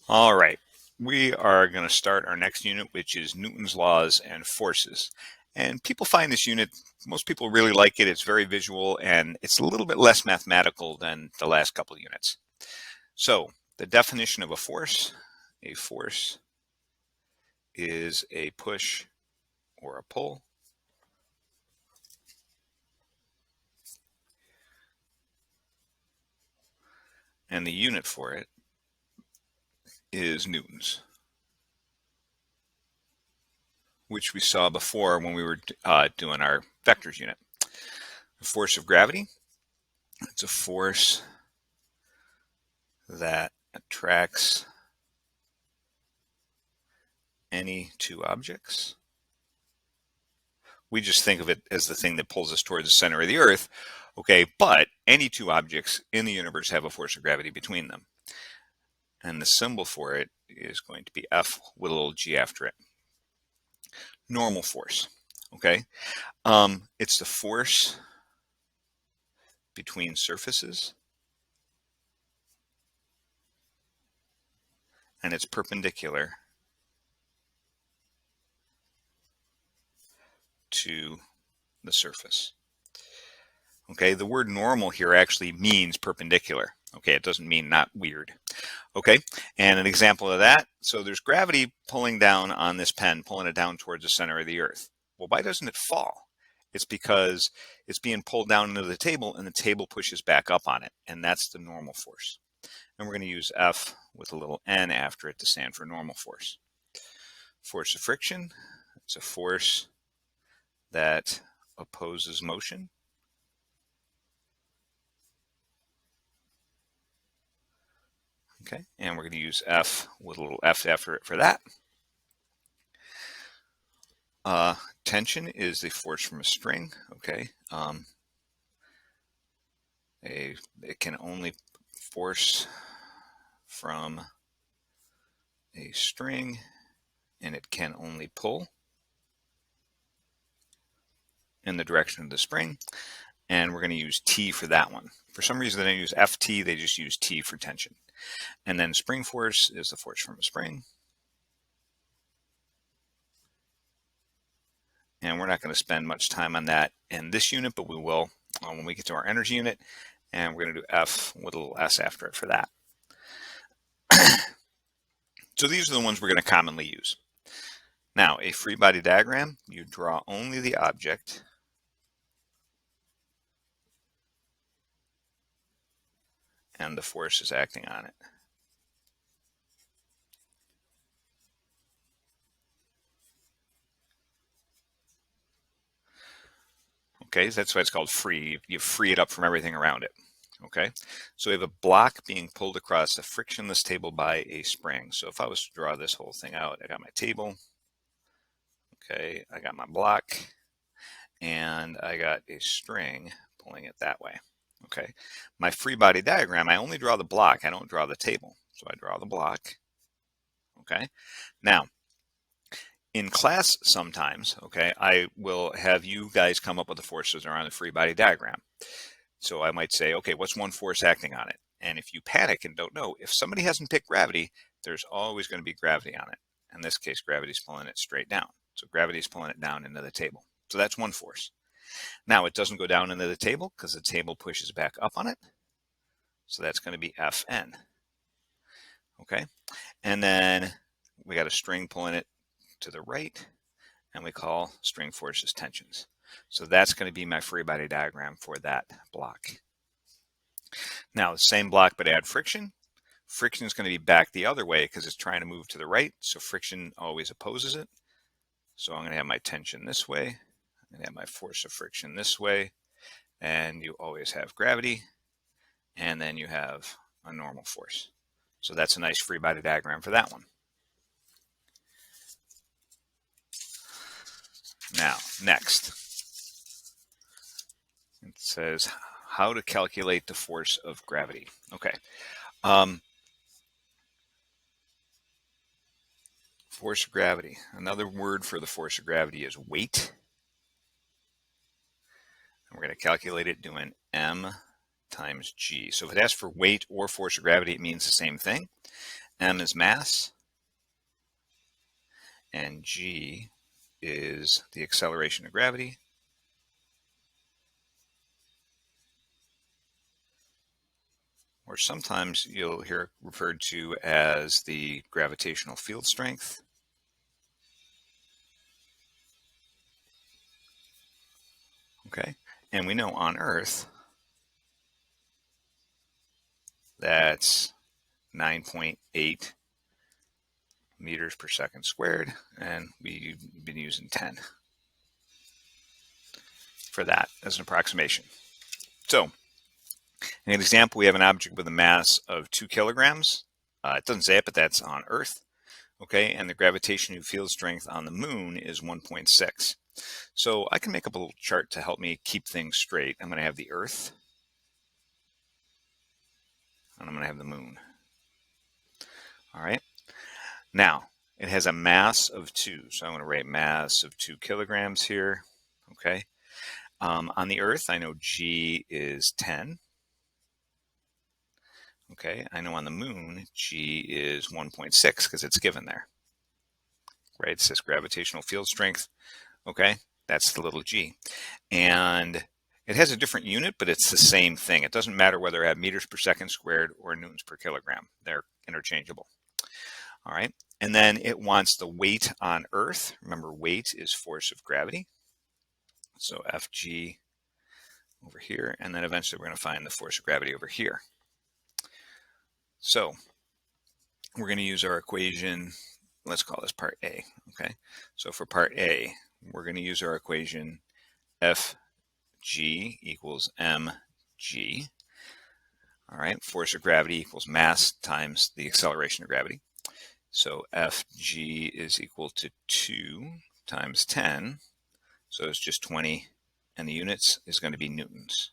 All right, we are going to start our next unit, which is Newton's laws and forces. And people find this unit, most people really like it. It's very visual and it's a little bit less mathematical than the last couple of units. So the definition of a force is a push or a pull. And the unit for it is newtons, which we saw before when we were doing our vectors unit. The force of gravity, it's a force that attracts any two objects. We just think of it as the thing that pulls us towards the center of the earth. Okay, but any two objects in the universe have a force of gravity between them. And the symbol for it is going to be F with a little g after it. Normal force, okay? It's the force between surfaces, and it's perpendicular to the surface. Okay, the word normal here actually means perpendicular. Okay, it doesn't mean not weird. Okay, and an example of that, so there's gravity pulling down on this pen, pulling it down towards the center of the earth. Well, why doesn't it fall? It's because it's being pulled down into the table and the table pushes back up on it, and that's the normal force. And we're going to use F with a little n after it to stand for normal force. Force of friction, it's a force that opposes motion. Okay, and we're going to use F with a little f after it for that. Tension is the force from a string. Okay, it can only force from a string, and it can only pull in the direction of the spring. And we're going to use T for that one. For some reason, they don't use Ft, they just use T for tension. And then spring force is the force from a spring. And we're not going to spend much time on that in this unit, but we will when we get to our energy unit. And we're going to do F with a little s after it for that. So these are the ones we're going to commonly use. Now, a free body diagram, you draw only the object and the force is acting on it. Okay, that's why it's called free. You free it up from everything around it. Okay, so we have a block being pulled across a frictionless table by a spring. So if I was to draw this whole thing out, I got my table. Okay, I got my block, and I got a string pulling it that way. Okay, my free body diagram, I only draw the block, I don't draw the table. So I draw the block. Okay, now in class sometimes, okay, I will have you guys come up with the forces around the free body diagram. So I might say, okay, what's one force acting on it? And if you panic and don't know, if somebody hasn't picked gravity, there's always going to be gravity on it. In this case, gravity's pulling it straight down. So gravity's pulling it down into the table. So that's one force. Now it doesn't go down into the table because the table pushes back up on it. So that's going to be Fn. Okay. And then we got a string pulling it to the right, and we call string forces tensions. So that's going to be my free body diagram for that block. Now the same block, but add friction. Friction is going to be back the other way because it's trying to move to the right. So friction always opposes it. So I'm going to have my tension this way. I'm going to have my force of friction this way. And you always have gravity. And then you have a normal force. So that's a nice free body diagram for that one. Now, next, it says how to calculate the force of gravity. Okay. Force of gravity. Another word for the force of gravity is weight. And we're going to calculate it doing m times g. So if it asks for weight or force of gravity, it means the same thing. M is mass, and G is the acceleration of gravity. Or sometimes you'll hear it referred to as the gravitational field strength. Okay, and we know on Earth that's 9.8 meters per second squared, and we've been using 10 for that as an approximation. So in an example, we have an object with a mass of 2 kilograms. It doesn't say it, but that's on Earth. Okay, and the gravitational field strength on the moon is 1.6. So I can make up a little chart to help me keep things straight. I'm going to have the Earth, and I'm going to have the moon. All right, now it has a mass of 2, so I'm going to write mass of 2 kilograms here. Okay, on the Earth, I know G is 10. Okay, I know on the moon, G is 1.6 because it's given there. Right, it says gravitational field strength. Okay, that's the little g. And it has a different unit, but it's the same thing. It doesn't matter whether I have meters per second squared or newtons per kilogram. They're interchangeable. All right, and then it wants the weight on Earth. Remember, weight is force of gravity. So Fg over here, and then eventually we're going to find the force of gravity over here. So we're going to use our equation. Let's call this part A. Okay, so for part A, we're going to use our equation Fg equals mg. All right, force of gravity equals mass times the acceleration of gravity. So Fg is equal to 2 times 10. So it's just 20, and the units is going to be newtons.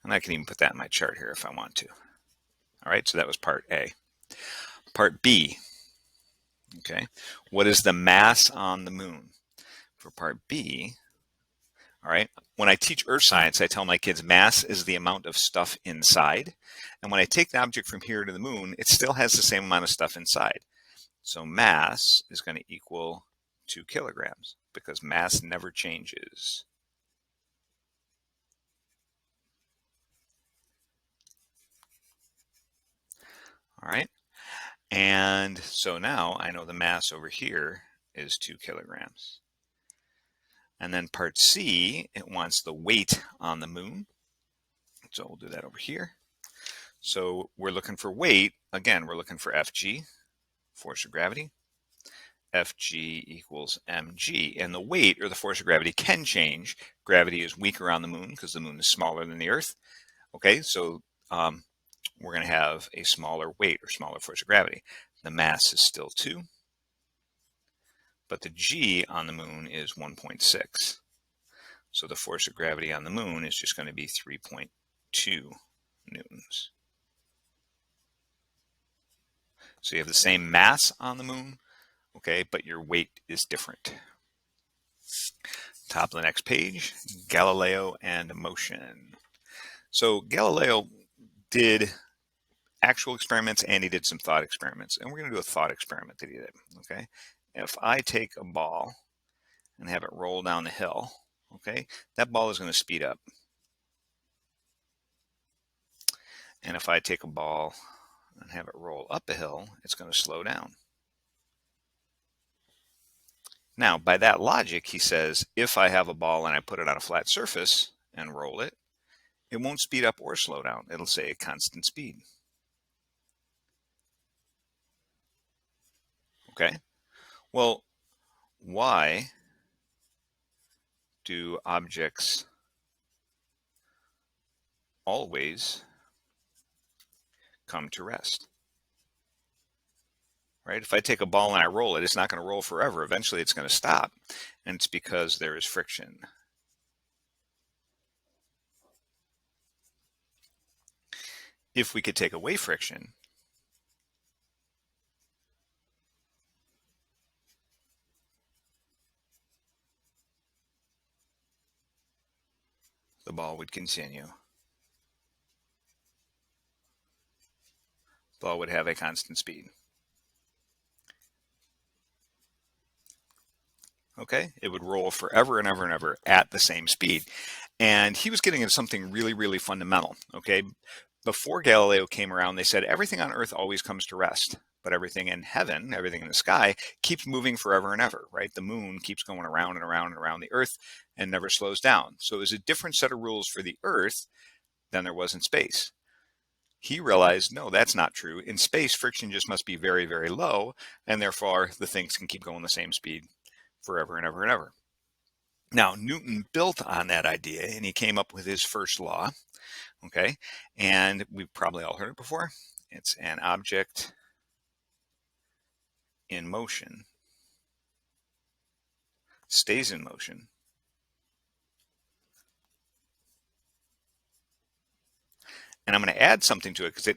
And I can even put that in my chart here if I want to. All right, so that was part A. Part B. Okay, what is the mass on the moon? For part B, all right, when I teach earth science, I tell my kids mass is the amount of stuff inside. And when I take the object from here to the moon, it still has the same amount of stuff inside. So mass is going to equal 2 kilograms because mass never changes. All right, and so now I know the mass over here is 2 kilograms. And then part C, it wants the weight on the moon. So we'll do that over here. So we're looking for weight. Again, we're looking for Fg, force of gravity. Fg equals mg. And the weight, or the force of gravity, can change. Gravity is weaker on the moon because the moon is smaller than the Earth. Okay, so we're going to have a smaller weight or smaller force of gravity. The mass is still 2. But the g on the moon is 1.6. So the force of gravity on the moon is just going to be 3.2 newtons. So you have the same mass on the moon, okay, but your weight is different. Top of the next page, Galileo and motion. So Galileo did actual experiments and he did some thought experiments. And we're going to do a thought experiment that he did, okay? If I take a ball and have it roll down the hill, okay, that ball is going to speed up. And if I take a ball and have it roll up a hill, it's going to slow down. Now, by that logic, he says, if I have a ball and I put it on a flat surface and roll it, it won't speed up or slow down. It'll say a constant speed. Okay? Well, why do objects always come to rest? Right? If I take a ball and I roll it, it's not going to roll forever. Eventually, it's going to stop. And it's because there is friction. If we could take away friction, the ball would continue ball would have a constant speed. Okay, it would roll forever and ever and ever at the same speed. And he was getting into something really, really fundamental. Okay, before Galileo came around, they said everything on Earth always comes to rest, but everything in heaven, everything in the sky, keeps moving forever and ever, right? The moon keeps going around and around and around the Earth and never slows down. So it was a different set of rules for the Earth than there was in space. He realized, no, that's not true. In space, friction just must be very, very low, and therefore the things can keep going the same speed forever and ever and ever. Now, Newton built on that idea, and he came up with his first law, okay? And we've probably all heard it before. It's an object in motion stays in motion and I'm going to add something to it because they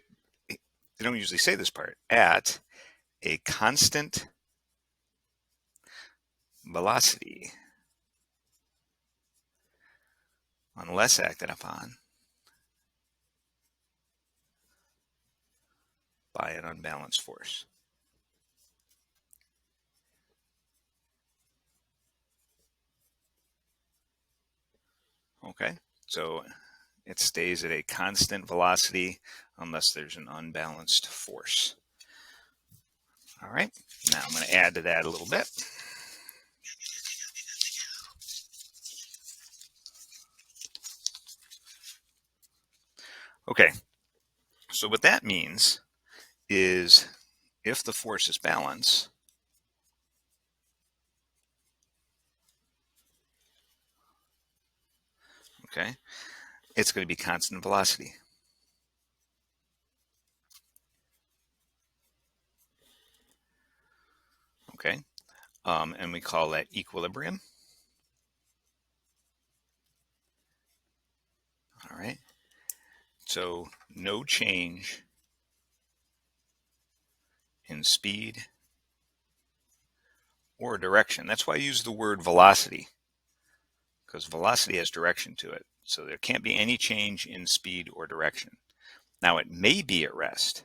don't usually say this part, at a constant velocity unless acted upon by an unbalanced force. Okay, so it stays at a constant velocity unless there's an unbalanced force. All right, now I'm going to add to that a little bit. Okay, so what that means is if the force is balanced, okay, it's going to be constant velocity. Okay, and we call that equilibrium. All right, so no change in speed or direction. That's why I use the word velocity, because velocity has direction to it. So there can't be any change in speed or direction. Now it may be at rest.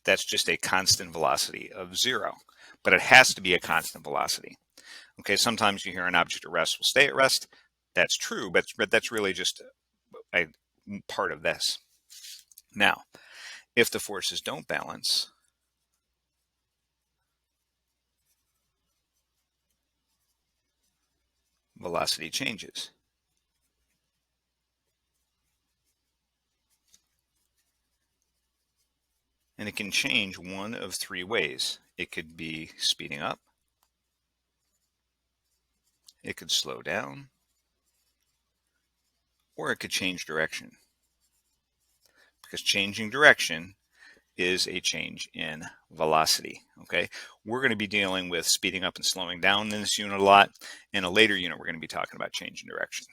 That's just a constant velocity of 0, but it has to be a constant velocity. Okay, sometimes you hear an object at rest will stay at rest. That's true, but that's really just a part of this. Now, if the forces don't balance, velocity changes. And it can change one of 3 ways. It could be speeding up, it could slow down, or it could change direction. Because changing direction is a change in velocity. Okay, we're going to be dealing with speeding up and slowing down in this unit a lot. In a later unit, we're going to be talking about change in direction.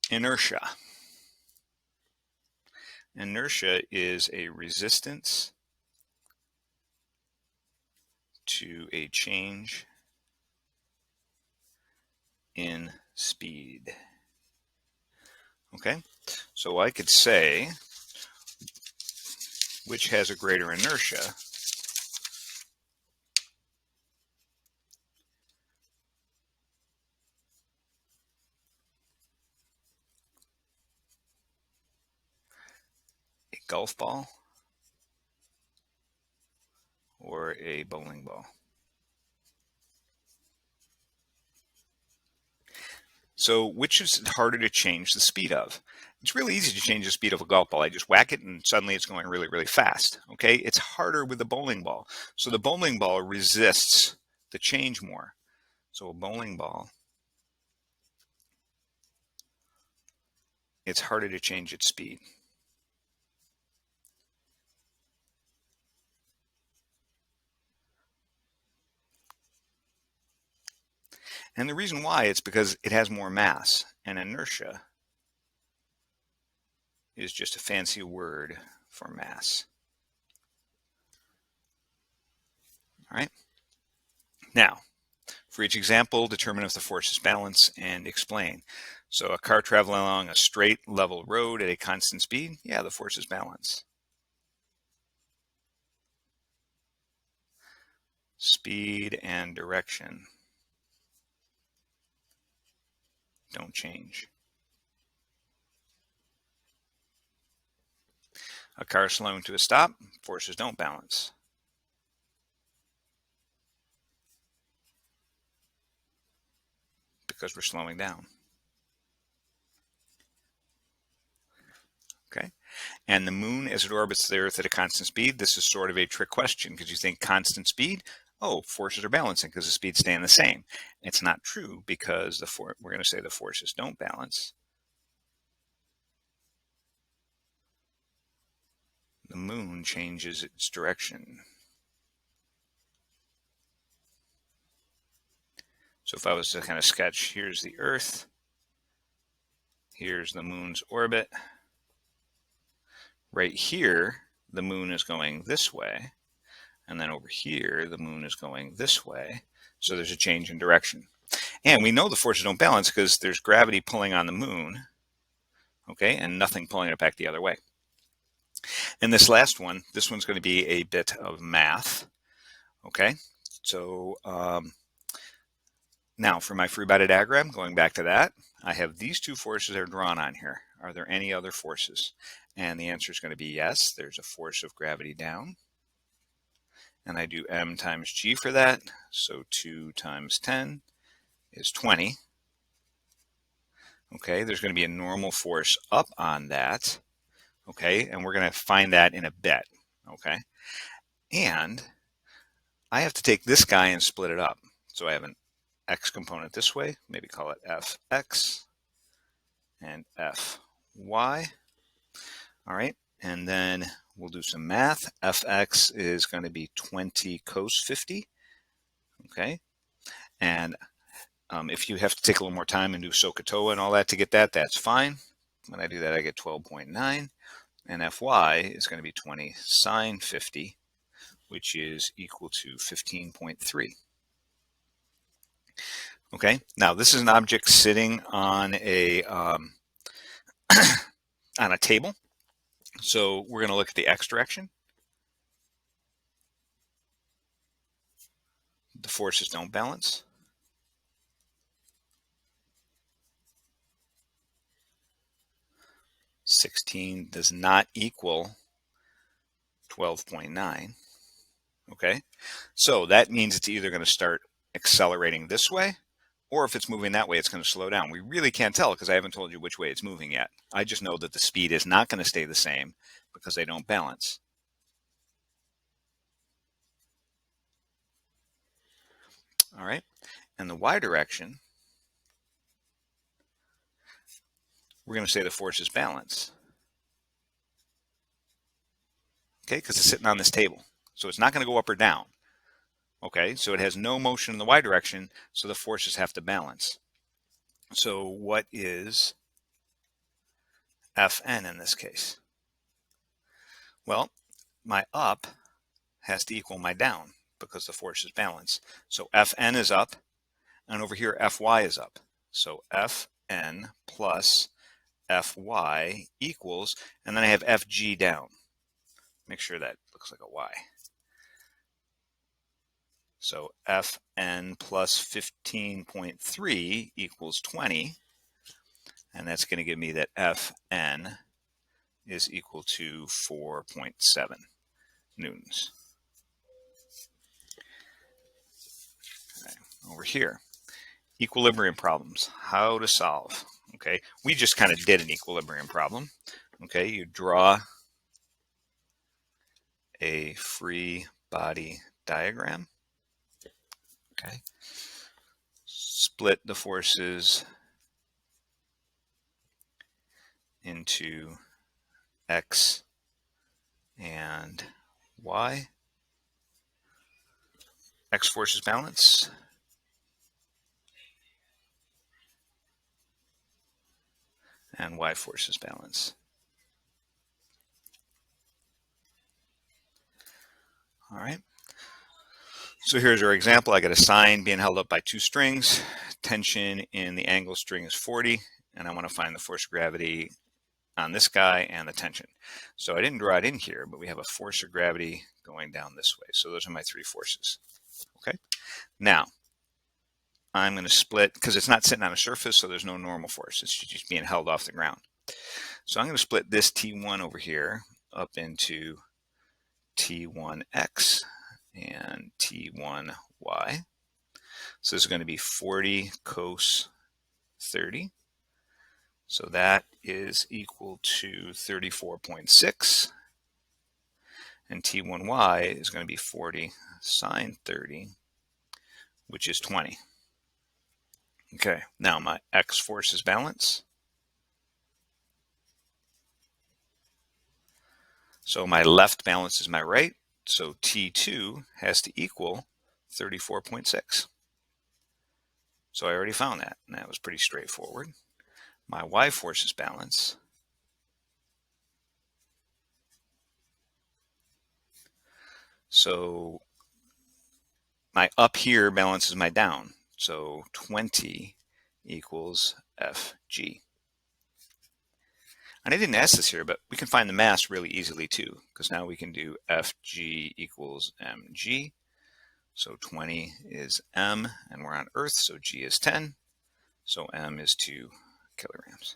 Inertia. Inertia is a resistance to a change in speed. Okay, so I could say which has a greater inertia. A golf ball or a bowling ball. So which is harder to change the speed of? It's really easy to change the speed of a golf ball. I just whack it and suddenly it's going really, really fast. Okay, it's harder with a bowling ball. So the bowling ball resists the change more. So a bowling ball, it's harder to change its speed. And the reason why it's because it has more mass, and inertia is just a fancy word for mass. All right. Now, for each example, determine if the force is balanced and explain. So a car traveling along a straight level road at a constant speed, yeah, the force is balance. Speed and direction don't change. A car slowing to a stop, forces don't balance. Because we're slowing down. Okay. And the moon, as it orbits the Earth at a constant speed, this is sort of a trick question because you think constant speed, oh, forces are balancing because the speed's staying the same. It's not true because we're going to say the forces don't balance. The moon changes its direction. So if I was to kind of sketch, here's the Earth, here's the moon's orbit. Right here, the moon is going this way. And then over here, the moon is going this way. So there's a change in direction. And we know the forces don't balance because there's gravity pulling on the moon, okay, and nothing pulling it back the other way. And this last one, this one's going to be a bit of math, okay? So now for my free body diagram, going back to that, I have these two forces that are drawn on here. Are there any other forces? And the answer is going to be yes. There's a force of gravity down. And I do m times g for that. So 2 times 10 is 20. Okay, there's going to be a normal force up on that. Okay, and we're going to find that in a bit. Okay, and I have to take this guy and split it up. So I have an x component this way, maybe call it fx and fy. All right, and then we'll do some math. Fx is going to be 20 cos 50. Okay, and if you have to take a little more time and do SOHCAHTOA and all that to get that, that's fine. When I do that, I get 12.9. And Fy is going to be 20 sine 50, which is equal to 15.3. Okay, now this is an object sitting on a on a table. So we're going to look at the x direction. The forces don't balance. $16 does not equal 12.9. Okay, so that means it's either going to start accelerating this way, or if it's moving that way, it's going to slow down. We really can't tell because I haven't told you which way it's moving yet. I just know that the speed is not going to stay the same because they don't balance. All right, and the y direction, we're going to say the force is balance. Okay, because it's sitting on this table. So it's not going to go up or down. Okay, so it has no motion in the y direction, so the forces have to balance. So what is Fn in this case? Well, my up has to equal my down because the force is balanced. So Fn is up, and over here Fy is up. So Fn plus Fy equals, and then I have Fg down. Make sure that looks like a Y. So Fn plus 15.3 equals 20. And that's going to give me that Fn is equal to 4.7 newtons. Okay, over here, equilibrium problems, how to solve. Okay, we just kind of did an equilibrium problem. Okay, you draw a free body diagram. Okay, split the forces into x and y. X forces balance. And y forces balance. All right. So here's our example. I got a sign being held up by two strings. Tension in the angle string is 40. and I want to find the force of gravity on this guy and the tension. So I didn't draw it in here, but we have a force of gravity going down this way. So those are my three forces. Okay. Now I'm going to split, because it's not sitting on a surface, so there's no normal force. It's just being held off the ground. So I'm going to split this T1 over here up into T1x and T1y. So this is going to be 40 cos 30. So that is equal to 34.6. And T1y is going to be 40 sine 30, which is 20. Okay, now my x force is balance. So my left balances my right. So T2 has to equal 34.6. So I already found that, and that was pretty straightforward. My y force is balance. So my up here balances my down. So 20 equals Fg. And I didn't ask this here, but we can find the mass really easily too, because now we can do Fg equals mg. So 20 is m, and we're on Earth, so g is 10. So m is 2 kilograms.